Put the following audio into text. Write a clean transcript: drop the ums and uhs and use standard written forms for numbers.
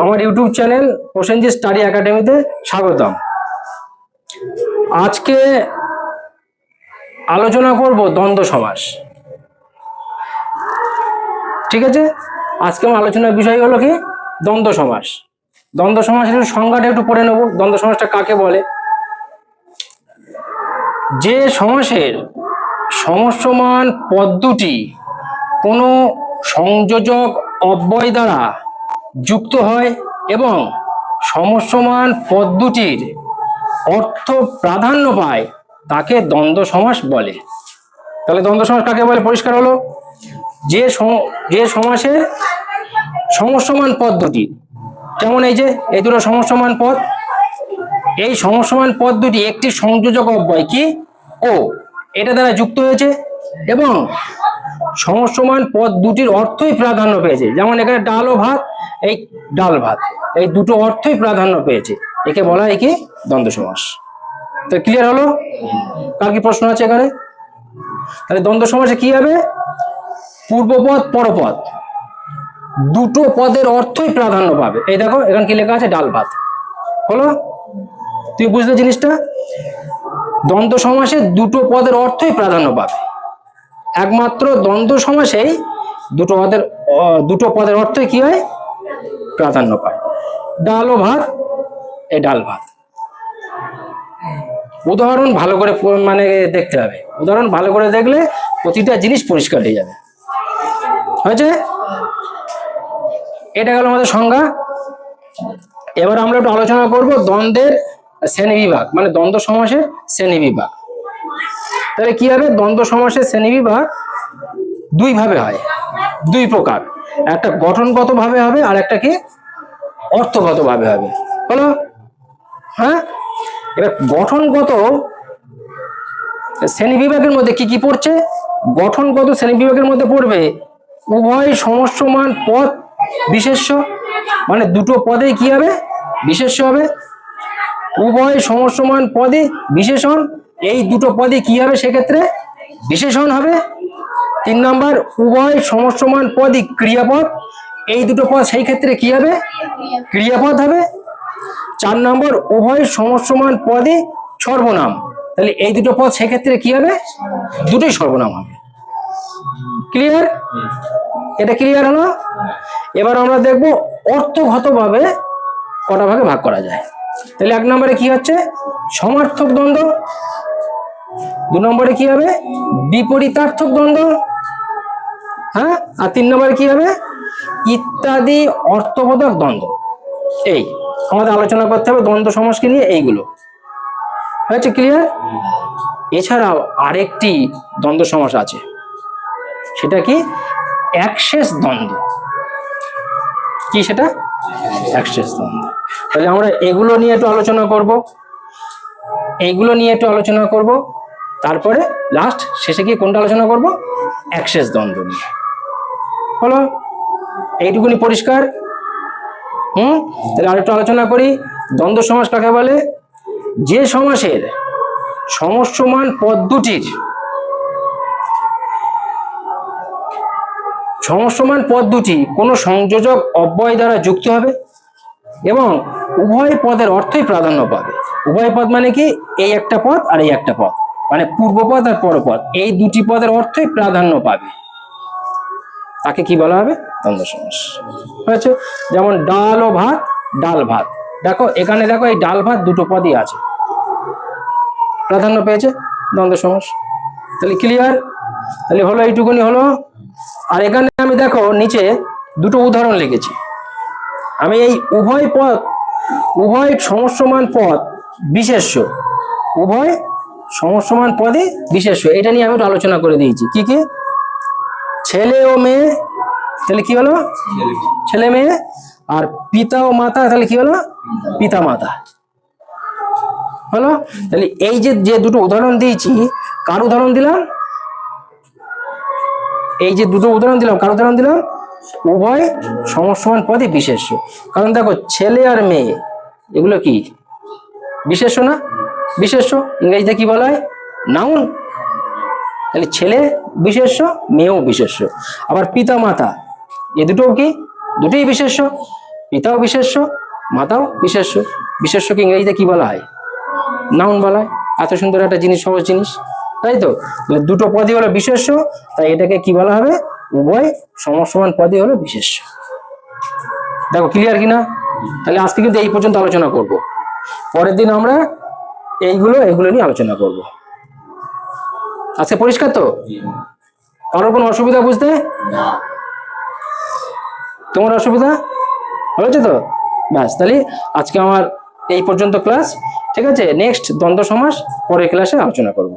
আমার YouTube channel Prosenjit study একাডেমিতে স্বাগতম। আজকে আলোচনা করব দ্বন্দ্ব সমাস। ঠিক আছে, আজকে আমার আলোচনার বিষয় হলো কি দ্বন্দ্ব সমাস। দ্বন্দ্ব সমাসের সংজ্ঞাটা একটু পড়ে নেব। দ্বন্দ্ব সমাসটা কাকে বলে? যে সমাসের সমসমান পদ দুটি কোনো সংযোজক অব্যয় দ্বারা যুক্ত হয় এবং সমসমান পদ দুটির অর্থ প্রাধান্য পায় তাকে দ্বন্দ্ব সমাস বলে। তাহলে দ্বন্দ্ব সমাস কাকে বলে পরিষ্কার হলো? যে সমাসের সমসমান পদ দুটি, যেমন এই দুটো সমসমান পদ, এই সমসমান পদ দুটি একটি সংযোজক অব্যয় কি ও এটা দ্বারা যুক্ত হয়েছে এবং সমসমান পদ দুটির অর্থই প্রাধান্য পেয়েছে। যেমন এখানে ডাল ও ভাত, এই ডাল ভাত, এই দুটো অর্থই প্রাধান্য পেয়েছে, একে বলা হয় কি দ্বন্দ্ব সমাস। তো ক্লিয়ার হলো? কার কি প্রশ্ন আছে এখানে? তাহলে দ্বন্দ্ব সমাসে কি হবে? পূর্বপদ পরপদ দুটো পদের অর্থই প্রাধান্য পাবে। এই দেখো এখানে কি লেখা আছে, ডাল ভাত। হলো? তুই বুঝলে জিনিসটা? দ্বন্দ্ব সমাসে দুটো পদের অর্থই প্রাধান্য পাবে। একমাত্র দ্বন্দ্ব সমাসেই দুটো পদের অর্থই কি হয়? প্রাধান্য পায়। ডাল ও ভাত, এই ডাল ভাত। উদাহরণ ভালো করে দেখতে হবে। উদাহরণ ভালো করে দেখলে প্রতিটা জিনিস পরিষ্কার হয়ে যাবে। হয়েছে? এটা গেল আমাদের সংজ্ঞা। এবার আমরা একটু আলোচনা করব দ্বন্দ্বের শ্রেণীবিভাগ, মানে দ্বন্দ্ব সমাসের শ্রেণীবিভাগ। তাহলে কি হবে? দ্বন্দ্ব সমাসের শ্রেণীবিভাগ দুই ভাবে হয়, দুই প্রকার। একটা গঠনগত ভাবে হবে আর একটা কি অর্থগত ভাবে হবে। হলো? হ্যাঁ, এবার গঠনগত শ্রেণীবিভাগের মধ্যে কি কি পড়ছে? গঠনগত শ্রেণীবিভাগের মধ্যে পড়বে উভয় সমসমান পদ বিশেষ্য, মানে দুটো পদে কি হবে? বিশেষ্য হবে। উভয় সমসমান পদে বিশেষণ, এই দুটো পদে কি হবে? সেক্ষেত্রে বিশেষণ হবে। 3 নম্বর, উভয় সমসমান পদই ক্রিয়াপদ, এই দুটো পদ সেই ক্ষেত্রে কি হবে? ক্রিয়াপদ হবে। 4 নম্বর, উভয় সমসমান পদই সর্বনাম, তাহলে এই দুটো পদ সেক্ষেত্রে কি হবে? দুটোই সর্বনাম হবে। ক্লিয়ার? এটা ক্লিয়ার হলো? এবার আমরা দেখব অর্থগতভাবে কটা ভাগে ভাগ করা যায়। তাহলে 1 নম্বরে কি হচ্ছে? সমার্থক দ্বন্দ্ব। 2 নম্বরে কি হবে? বিপরীতার্থক দ্বন্দ্ব। হ্যাঁ, আর 3 নম্বরে কি হবে? ইত্যাদি অর্থবোধক দ্বন্দ্ব। এই আমাদের আলোচনা করতে হবে দ্বন্দ্ব সমাসকে নিয়ে এইগুলো। হয়েছে? ক্লিয়ার? এছাড়াও আরেকটি দ্বন্দ্ব সমাস আছে, সেটা কি? একশেষ দ্বন্দ্ব। কি সেটা? একশেষ দ্বন্দ্ব। তাহলে আমরা এগুলো নিয়ে একটু আলোচনা করব, তারপরে লাস্ট শেষে গিয়ে কোনটা আলোচনা করব? একশেষ দ্বন্দ্ব নিয়ে। হলো? এইটুকুনি পরিষ্কার? তাহলে আরেকটু আলোচনা করি। দ্বন্দ্ব সমাস কাকে বলে? যে সমাসের সমসমান পদ দুটির কোনো সংযোজক অব্যয় দ্বারা যুক্ত হবে এবং উভয় পদের অর্থই প্রাধান্য পাবে। উভয় পদ মানে কি? এই একটা পদ আর এই একটা পদ, মানে পূর্বপদ আর পরপদ, এই দুটি পদের অর্থই প্রাধান্য পাবে, তাকে কি বলা হবে? দ্বন্দ্ব সমাস। হয়েছে? যেমন ডাল ও ভাত, ডাল ভাত। দেখো এখানে দেখো এই ডাল ভাত দুটো পদই আছে, প্রাধান্য পেয়েছে, দ্বন্দ্ব সমাস। তাহলে ক্লিয়ার? তাহলে হলো এইটুকুনি হলো। আর এখানে আমি দেখো নিচে দুটো উদাহরণ লিখেছি। আমি এই উভয় সমসমান পদ বিশেষ্য, উভয় সমসমান পদে বিশেষ্য, এটা নিয়ে আমি একটু আলোচনা করে দিয়েছি। কি কি? ছেলে ও মেয়ে, তাহলে কি হলো? ছেলে মেয়ে। আর পিতা ও মাতা, তাহলে কি হলো? পিতা মাতা। হলো? তাহলে এই যে দুটো উদাহরণ দিয়েছি, কার উদাহরণ দিলাম? এই যে দুটো উদাহরণ দিলাম, কার উদাহরণ দিলাম? উভয় সমসমান পদে বিশেষ্য। কারণ দেখো ছেলে আর মেয়ে এগুলো কি বিশেষ্য না? বিশেষ্য। ইংরেজিতে কি বলা হয়? নাউন। তাহলে ছেলে বিশেষ্য, মেয়েও বিশেষ্য। আবার পিতা মাতা, এ দুটোও কি? দুটোই বিশেষ্য। পিতাও বিশেষ্য, মাতাও বিশেষ্য। বিশেষ্যকে ইংরেজিতে কি বলা হয়? নাউন বলা হয়। এত সুন্দর একটা জিনিস, সহজ জিনিস, তাই তো? তাহলে দুটো পদই হলো বিশেষ্য, তাই এটাকে কি বলা হবে? উভয় সমসমান পদই হলো বিশেষ্য। দেখো ক্লিয়ার কিনা? তাহলে আজকে কিন্তু এই পর্যন্ত আলোচনা করব, পরের দিন আমরা এগুলো নিয়ে আলোচনা করব। আচ্ছা, পরিষ্কার তো? কারোর কোনো অসুবিধা বুঝতে? তোমার অসুবিধা হয়েছে তো? ব্যাস, তাহলে আজকে আমার এই পর্যন্ত ক্লাস। ঠিক আছে, নেক্সট দ্বন্দ্ব সমাস পরের ক্লাসে আলোচনা করব।